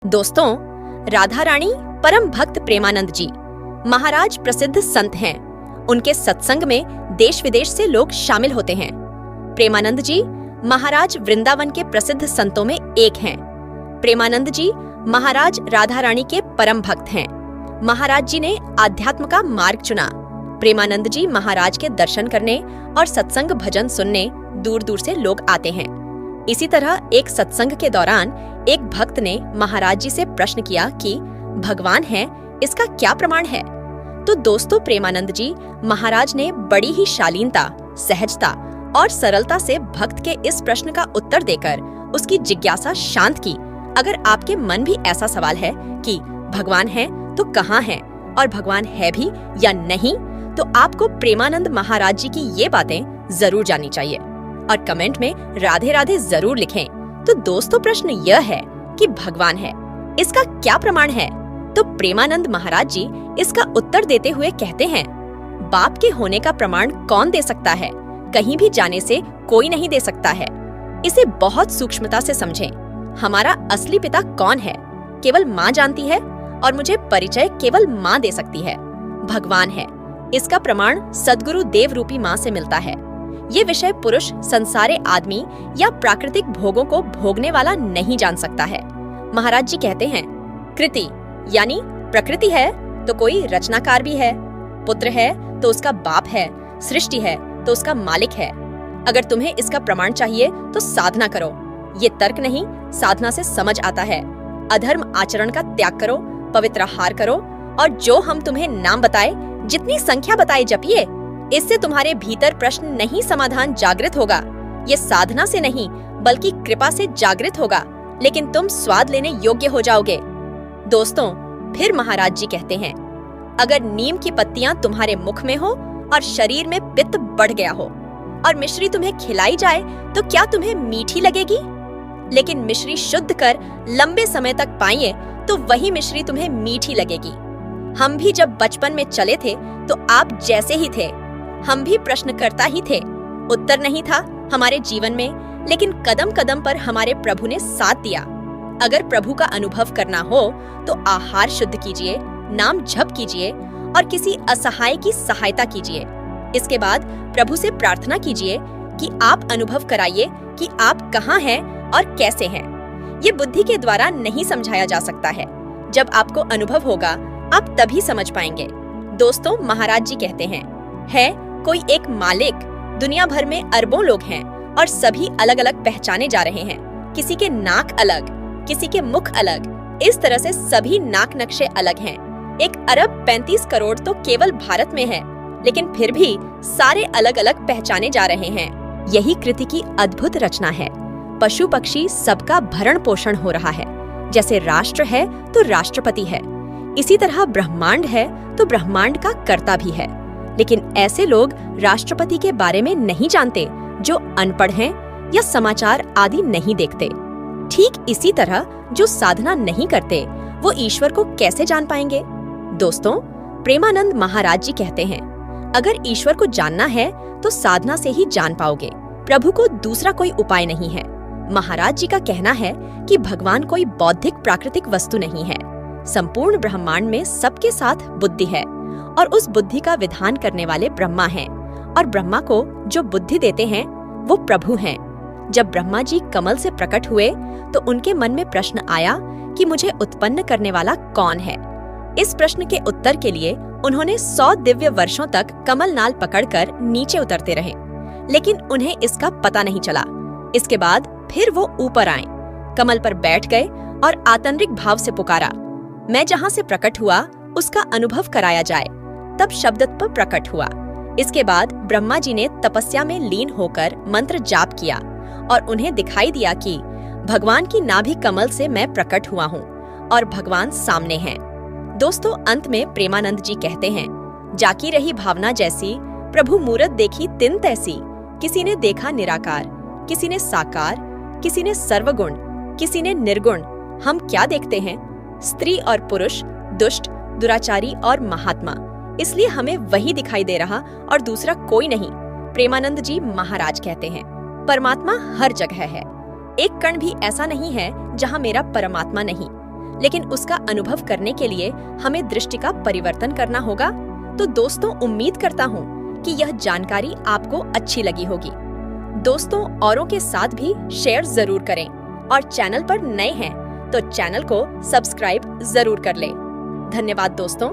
दोस्तों, राधा रानी परम भक्त प्रेमानंद जी महाराज प्रसिद्ध संत हैं। उनके सत्संग में देश विदेश से लोग शामिल होते हैं। प्रेमानंद जी महाराज वृंदावन के प्रसिद्ध संतों में एक हैं। प्रेमानंद जी महाराज राधा रानी के परम भक्त हैं। महाराज जी ने आध्यात्म का मार्ग चुना। प्रेमानंद जी महाराज के दर्शन करने और सत्संग भजन सुनने दूर दूर से लोग आते हैं। इसी तरह एक सत्संग के दौरान एक भक्त ने महाराज जी से प्रश्न किया कि भगवान है, इसका क्या प्रमाण है? तो दोस्तों, प्रेमानंद जी महाराज ने बड़ी ही शालीनता, सहजता और सरलता से भक्त के इस प्रश्न का उत्तर देकर उसकी जिज्ञासा शांत की। अगर आपके मन भी ऐसा सवाल है कि भगवान है तो कहाँ है और भगवान है भी या नहीं, तो आपको प्रेमानंद महाराज जी की ये बातें जरूर जाननी चाहिए और कमेंट में राधे राधे जरूर लिखें। तो दोस्तों, प्रश्न यह है कि भगवान है, इसका क्या प्रमाण है? तो प्रेमानंद महाराज जी इसका उत्तर देते हुए कहते हैं, बाप के होने का प्रमाण कौन दे सकता है? कहीं भी जाने से कोई नहीं दे सकता है। इसे बहुत सूक्ष्मता से समझें। हमारा असली पिता कौन है, केवल माँ जानती है और मुझे परिचय केवल माँ दे सकती है। भगवान है, इसका प्रमाण सद्गुरु देव रूपी माँ से मिलता है। ये विषय पुरुष संसारे आदमी या प्राकृतिक भोगों को भोगने वाला नहीं जान सकता है। महाराज जी कहते हैं, कृति यानी प्रकृति है तो कोई रचनाकार भी है, पुत्र है तो उसका बाप है, सृष्टि है तो उसका मालिक है। अगर तुम्हें इसका प्रमाण चाहिए तो साधना करो। ये तर्क नहीं, साधना से समझ आता है। अधर्म आचरण का त्याग करो, पवित्र आहार करो और जो हम तुम्हें नाम बताए, जितनी संख्या बताए जपिए। इससे तुम्हारे भीतर प्रश्न नहीं, समाधान जागृत होगा। ये साधना से नहीं बल्कि कृपा से जागृत होगा, लेकिन तुम स्वाद लेने योग्य हो जाओगे। दोस्तों, फिर महाराज जी कहते हैं, अगर नीम की पत्तियां तुम्हारे मुख में हो और शरीर में पित्त बढ़ गया हो और मिश्री तुम्हें खिलाई जाए तो क्या तुम्हें मीठी लगेगी? लेकिन मिश्री शुद्ध कर लंबे समय तक पाइए तो वही मिश्री तुम्हें मीठी लगेगी। हम भी जब बचपन में चले थे तो आप जैसे ही थे। हम भी प्रश्नकर्ता ही थे। उत्तर नहीं था हमारे जीवन में, लेकिन कदम कदम पर हमारे प्रभु ने साथ दिया। अगर प्रभु का अनुभव करना हो तो आहार शुद्ध कीजिए, नाम जप कीजिए और किसी असहाय की सहायता कीजिए। इसके बाद प्रभु से प्रार्थना कीजिए कि आप अनुभव कराइए कि आप कहाँ हैं और कैसे हैं। ये बुद्धि के द्वारा नहीं समझाया जा सकता है। जब आपको अनुभव होगा आप तभी समझ पाएंगे। दोस्तों, महाराज जी कहते हैं, है कोई एक मालिक, दुनिया भर में अरबों लोग हैं और सभी अलग अलग पहचाने जा रहे हैं। किसी के नाक अलग, किसी के मुख अलग, इस तरह से सभी नाक नक्शे अलग हैं। 1 अरब 35 करोड़ तो केवल भारत में है, लेकिन फिर भी सारे अलग अलग पहचाने जा रहे हैं। यही कृति की अद्भुत रचना है। पशु पक्षी सबका भरण पोषण हो रहा है। जैसे राष्ट्र है तो राष्ट्रपति है, इसी तरह ब्रह्मांड है तो ब्रह्मांड का कर्ता भी है। लेकिन ऐसे लोग राष्ट्रपति के बारे में नहीं जानते जो अनपढ़ हैं या समाचार आदि नहीं देखते। ठीक इसी तरह जो साधना नहीं करते वो ईश्वर को कैसे जान पाएंगे? दोस्तों, प्रेमानंद महाराज जी कहते हैं, अगर ईश्वर को जानना है तो साधना से ही जान पाओगे। प्रभु को दूसरा कोई उपाय नहीं है। महाराज जी का कहना है कि भगवान कोई बौद्धिक प्राकृतिक वस्तु नहीं है। संपूर्ण ब्रह्मांड में सबके साथ बुद्धि है और उस बुद्धि का विधान करने वाले ब्रह्मा हैं और ब्रह्मा को जो बुद्धि देते हैं वो प्रभु हैं। जब ब्रह्मा जी कमल से प्रकट हुए तो उनके मन में प्रश्न आया कि मुझे उत्पन्न करने वाला कौन है। इस प्रश्न के उत्तर के लिए उन्होंने 100 दिव्य वर्षों तक कमल नाल पकड़कर नीचे उतरते रहे, लेकिन उन्हें इसका पता नहीं चला। इसके बाद फिर वो ऊपर आए, कमल पर बैठ गए और आतंरिक भाव से पुकारा, मैं जहाँ से प्रकट हुआ उसका अनुभव कराया जाए। तब शब्दत्व प्रकट हुआ। इसके बाद ब्रह्मा जी ने तपस्या में लीन होकर मंत्र जाप किया और उन्हें दिखाई दिया कि भगवान की नाभि कमल से मैं प्रकट हुआ हूँ और भगवान सामने हैं। दोस्तों, अंत में प्रेमानंद जी कहते हैं, जाकी रही भावना जैसी, प्रभु मूरत देखी तिन तैसी। किसी ने देखा निराकार, किसी ने साकार, किसी ने सर्वगुण, किसी ने निर्गुण। हम क्या देखते हैं? स्त्री और पुरुष, दुष्ट, दुराचारी और महात्मा। इसलिए हमें वही दिखाई दे रहा और दूसरा कोई नहीं। प्रेमानंद जी महाराज कहते हैं, परमात्मा हर जगह है। एक कण भी ऐसा नहीं है जहाँ मेरा परमात्मा नहीं। लेकिन उसका अनुभव करने के लिए हमें दृष्टि का परिवर्तन करना होगा। तो दोस्तों, उम्मीद करता हूँ कि यह जानकारी आपको अच्छी लगी होगी। दोस्तों, औरों के साथ भी शेयर जरूर करें और चैनल पर नए हैं तो चैनल को सब्सक्राइब जरूर कर लें। धन्यवाद दोस्तों।